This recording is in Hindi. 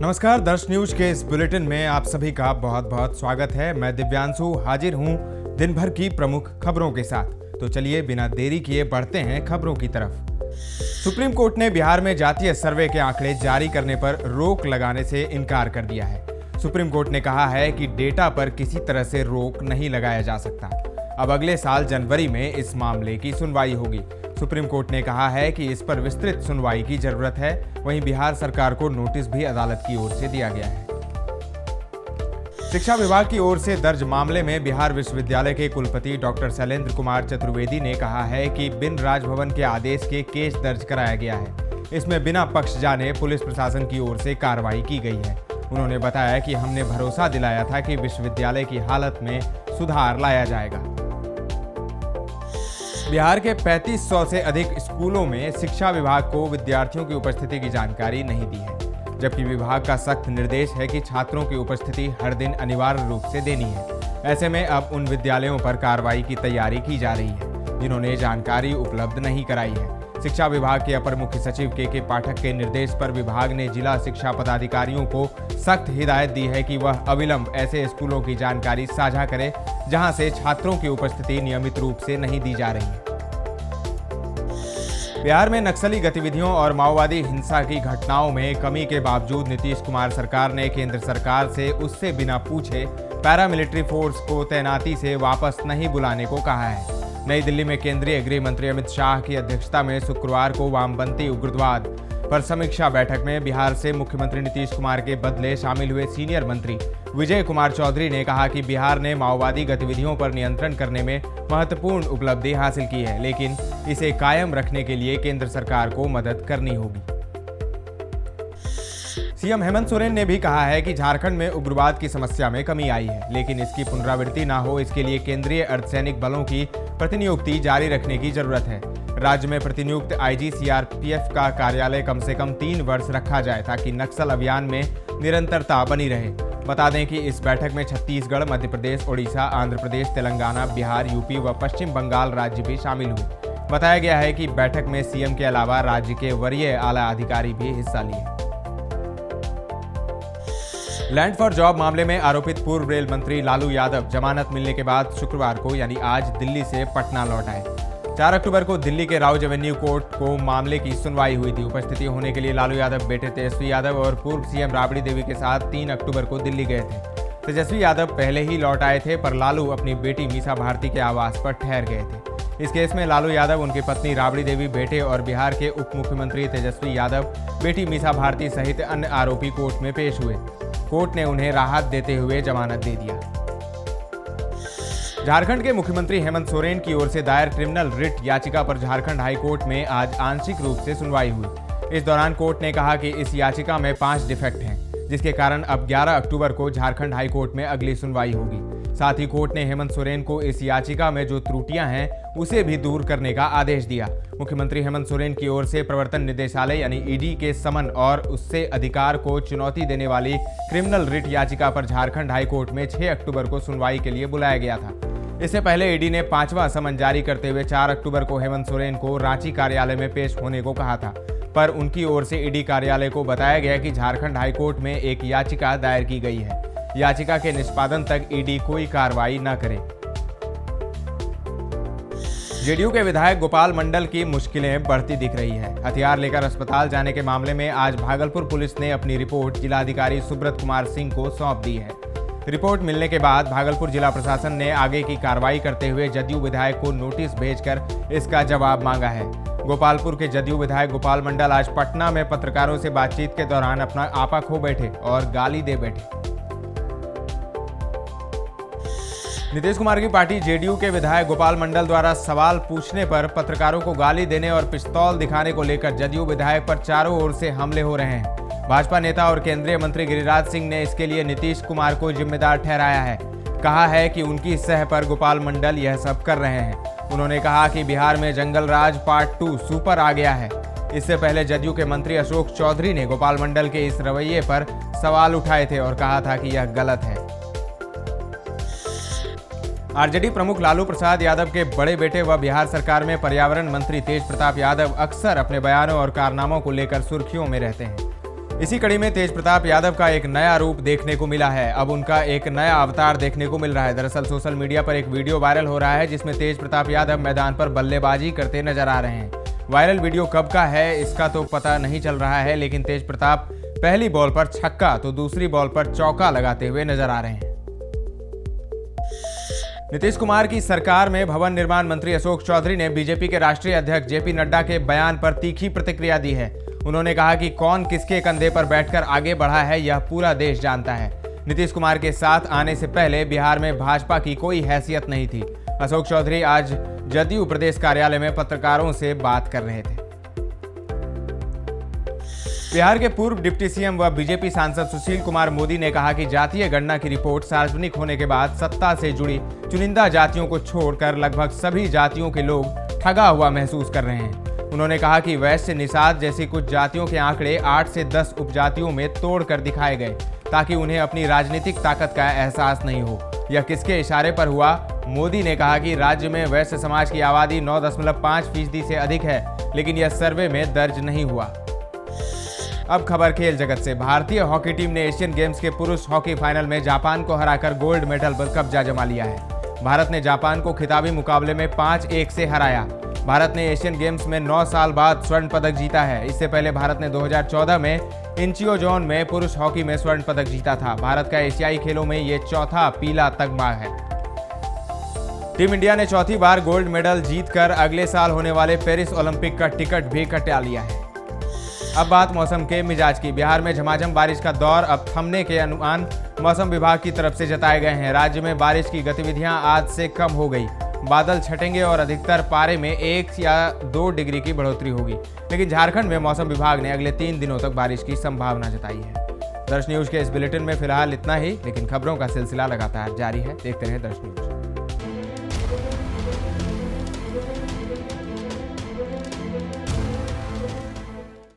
नमस्कार, दर्श न्यूज के इस बुलेटिन में आप सभी का बहुत बहुत स्वागत है। मैं दिव्यांशु हाजिर हूं दिन भर की प्रमुख खबरों के साथ। तो चलिए बिना देरी किए बढ़ते हैं खबरों की तरफ। सुप्रीम कोर्ट ने बिहार में जातीय सर्वे के आंकड़े जारी करने पर रोक लगाने से इनकार कर दिया है। सुप्रीम कोर्ट ने कहा है कि डेटा पर किसी तरह से रोक नहीं लगाया जा सकता। अब अगले साल जनवरी में इस मामले की सुनवाई होगी। सुप्रीम कोर्ट ने कहा है कि इस पर विस्तृत सुनवाई की जरूरत है। वहीं बिहार सरकार को नोटिस भी अदालत की ओर से दिया गया है। शिक्षा विभाग की ओर से दर्ज मामले में बिहार विश्वविद्यालय के कुलपति डॉक्टर शैलेंद्र कुमार चतुर्वेदी ने कहा है कि बिन राजभवन के आदेश के केस दर्ज कराया गया है। इसमें बिना पक्ष जाने पुलिस प्रशासन की ओर से कार्रवाई की गई है। उन्होंने बताया कि हमने भरोसा दिलाया था कि विश्वविद्यालय की हालत में सुधार लाया जाएगा। बिहार के 3500 से अधिक स्कूलों में शिक्षा विभाग को विद्यार्थियों की उपस्थिति की जानकारी नहीं दी है, जबकि विभाग का सख्त निर्देश है कि छात्रों की उपस्थिति हर दिन अनिवार्य रूप से देनी है। ऐसे में अब उन विद्यालयों पर कार्रवाई की तैयारी की जा रही है जिन्होंने जानकारी उपलब्ध नहीं कराई है। शिक्षा विभाग के अपर मुख्य सचिव के पाठक के निर्देश पर विभाग ने जिला शिक्षा पदाधिकारियों को सख्त हिदायत दी है कि वह अविलंब ऐसे स्कूलों की जानकारी साझा करें जहां से छात्रों की उपस्थिति नियमित रूप से नहीं दी जा रही है। बिहार में नक्सली गतिविधियों और माओवादी हिंसा की घटनाओं में कमी के बावजूद नीतीश कुमार सरकार ने केंद्र सरकार से उससे बिना पूछे पैरामिलिट्री फोर्स को तैनाती से वापस नहीं बुलाने को कहा है। नई दिल्ली में केंद्रीय गृह मंत्री अमित शाह की अध्यक्षता में शुक्रवार को वामपंथी उग्रवाद पर समीक्षा बैठक में बिहार से मुख्यमंत्री नीतीश कुमार के बदले शामिल हुए सीनियर मंत्री विजय कुमार चौधरी ने कहा कि बिहार ने माओवादी गतिविधियों पर नियंत्रण करने में महत्वपूर्ण उपलब्धि हासिल की है, लेकिन इसे कायम रखने के लिए केंद्र सरकार को मदद करनी होगी। सीएम हेमंत सोरेन ने भी कहा है कि झारखंड में उग्रवाद की समस्या में कमी आई है, लेकिन इसकी पुनरावृत्ति न हो इसके लिए केंद्रीय अर्धसैनिक बलों की प्रतिनियुक्ति जारी रखने की जरूरत है। राज्य में प्रतिनियुक्त आईजी सीआरपीएफ का कार्यालय कम से कम 3 वर्ष रखा जाए ताकि नक्सल अभियान में निरंतरता बनी रहे। बता दें कि इस बैठक में छत्तीसगढ़, मध्य प्रदेश, ओडिशा, आंध्र प्रदेश, तेलंगाना, बिहार, यूपी व पश्चिम बंगाल राज्य भी शामिल हुए। बताया गया है कि बैठक में सीएम के अलावा राज्य के वरीय आला अधिकारी भी हिस्सा लिए। लैंड फॉर जॉब मामले में आरोपित पूर्व रेल मंत्री लालू यादव जमानत मिलने के बाद शुक्रवार को यानी आज दिल्ली से पटना लौट आए। 4 अक्टूबर को दिल्ली के राउज एवेन्यू कोर्ट को मामले की सुनवाई हुई थी। उपस्थिति होने के लिए लालू यादव बेटे तेजस्वी यादव और पूर्व सीएम राबड़ी देवी के साथ 3 अक्टूबर को दिल्ली गए थे। तेजस्वी यादव पहले ही लौट आए थे, पर लालू अपनी बेटी मीसा भारती के आवास पर ठहर गए थे। इस केस में लालू यादव, उनकी पत्नी राबड़ी देवी, बेटे और बिहार के उप मुख्यमंत्री तेजस्वी यादव, बेटी मीसा भारती सहित अन्य आरोपी कोर्ट में पेश हुए। कोर्ट ने उन्हें राहत देते हुए जमानत दे दिया। झारखंड के मुख्यमंत्री हेमंत सोरेन की ओर से दायर क्रिमिनल रिट याचिका पर झारखंड हाई कोर्ट में आज आंशिक रूप से सुनवाई हुई। इस दौरान कोर्ट ने कहा कि इस याचिका में 5 डिफेक्ट हैं, जिसके कारण अब 11 अक्टूबर को झारखंड हाई कोर्ट में अगली सुनवाई होगी। साथ ही कोर्ट ने हेमंत सोरेन को इस याचिका में जो त्रुटियां हैं उसे भी दूर करने का आदेश दिया। मुख्यमंत्री हेमंत सोरेन की ओर से प्रवर्तन निदेशालय यानी ईडी के समन और उससे अधिकार को चुनौती देने वाली क्रिमिनल रिट याचिका पर झारखंड हाई कोर्ट में 6 अक्टूबर को सुनवाई के लिए बुलाया गया था। इससे पहले ईडी ने 5वां समन जारी करते हुए 4 अक्टूबर को हेमंत सोरेन को रांची कार्यालय में पेश होने को कहा था, पर उनकी ओर से ईडी कार्यालय को बताया गया कि झारखंड हाई कोर्ट में एक याचिका दायर की गई है। याचिका के निष्पादन तक ईडी कोई कार्रवाई न करे। जेडीयू के विधायक गोपाल मंडल की मुश्किलें बढ़ती दिख रही है। हथियार लेकर अस्पताल जाने के मामले में आज भागलपुर पुलिस ने अपनी रिपोर्ट जिलाधिकारी सुब्रत कुमार सिंह को सौंप दी है। रिपोर्ट मिलने के बाद भागलपुर जिला प्रशासन ने आगे की कार्रवाई करते हुए जदयू विधायक को नोटिस भेजकर इसका जवाब मांगा है। गोपालपुर के जदयू विधायक गोपाल मंडल आज पटना में पत्रकारों से बातचीत के दौरान अपना आपा खो बैठे और गाली दे बैठे। नीतीश कुमार की पार्टी जेडीयू के विधायक गोपाल मंडल द्वारा सवाल पूछने पर पत्रकारों को गाली देने और पिस्तौल दिखाने को लेकर जदयू विधायक पर चारों ओर से हमले हो रहे हैं। भाजपा नेता और केंद्रीय मंत्री गिरिराज सिंह ने इसके लिए नीतीश कुमार को जिम्मेदार ठहराया है। कहा है कि उनकी सह पर गोपाल मंडल यह सब कर रहे हैं। उन्होंने कहा कि बिहार में जंगल राज पार्ट 2 सुपर आ गया है। इससे पहले जदयू के मंत्री अशोक चौधरी ने गोपाल मंडल के इस रवैये पर सवाल उठाए थे और कहा था कि यह गलत है। आरजेडी प्रमुख लालू प्रसाद यादव के बड़े बेटे व बिहार सरकार में पर्यावरण मंत्री तेज प्रताप यादव अक्सर अपने बयानों और कारनामों को लेकर सुर्खियों में रहते हैं। इसी कड़ी में तेज प्रताप यादव का एक नया रूप देखने को मिला है। अब उनका एक नया अवतार देखने को मिल रहा है। दरअसल सोशल मीडिया पर एक वीडियो वायरल हो रहा है जिसमें तेज प्रताप यादव मैदान पर बल्लेबाजी करते नजर आ रहे हैं। वायरल वीडियो कब का है इसका तो पता नहीं चल रहा है, लेकिन तेज प्रताप पहली बॉल पर छक्का तो दूसरी बॉल पर चौका लगाते हुए नजर आ रहे हैं। नीतीश कुमार की सरकार में भवन निर्माण मंत्री अशोक चौधरी ने बीजेपी के राष्ट्रीय अध्यक्ष जेपी नड्डा के बयान पर तीखी प्रतिक्रिया दी है। उन्होंने कहा कि कौन किसके कंधे पर बैठकर आगे बढ़ा है यह पूरा देश जानता है। नीतीश कुमार के साथ आने से पहले बिहार में भाजपा की कोई हैसियत नहीं थी। अशोक चौधरी आज जदयू प्रदेश कार्यालय में पत्रकारों से बात कर रहे थे। बिहार के पूर्व डिप्टी सीएम व बीजेपी सांसद सुशील कुमार मोदी ने कहा कि जातीय गणना की रिपोर्ट सार्वजनिक होने के बाद सत्ता से जुड़ी चुनिंदा जातियों को छोड़कर लगभग सभी जातियों के लोग ठगा हुआ महसूस कर रहे हैं। उन्होंने कहा कि वैश्य, निषाद जैसी कुछ जातियों के आंकड़े 8 से 10 उपजातियों में तोड़कर दिखाए गए ताकि उन्हें अपनी राजनीतिक ताकत का एहसास नहीं हो। यह किसके इशारे पर हुआ? मोदी ने कहा कि राज्य में वैश्य समाज की आबादी 9.5% से अधिक है, लेकिन यह सर्वे में दर्ज नहीं हुआ। अब खबर खेल जगत से। भारतीय हॉकी टीम ने एशियन गेम्स के पुरुष हॉकी फाइनल में जापान को हराकर गोल्ड मेडल पर कब्जा जमा लिया है। भारत ने जापान को खिताबी मुकाबले में 5-1 से हराया। भारत ने एशियन गेम्स में 9 साल बाद स्वर्ण पदक जीता है। इससे पहले भारत ने 2014 में इंचियोजोन में पुरुष हॉकी में स्वर्ण पदक जीता था। भारत का एशियाई खेलों में ये चौथा पीला तगमा है। टीम इंडिया ने चौथी बार गोल्ड मेडल जीतकर अगले साल होने वाले पेरिस ओलंपिक का टिकट भी कटा लिया है। अब बात मौसम के मिजाज की। बिहार में झमाझम बारिश का दौर अब थमने के अनुमान मौसम विभाग की तरफ से जताए गए हैं। राज्य में बारिश की गतिविधियां आज से कम हो गई। बादल छटेंगे और अधिकतर पारे में 1 या 2 डिग्री की बढ़ोतरी होगी, लेकिन झारखंड में मौसम विभाग ने अगले 3 दिनों तक बारिश की संभावना जताई है। दर्श न्यूज के इस बुलेटिन में फिलहाल इतना ही, लेकिन खबरों का सिलसिला लगातार जारी है। देखते रहें दर्श न्यूज।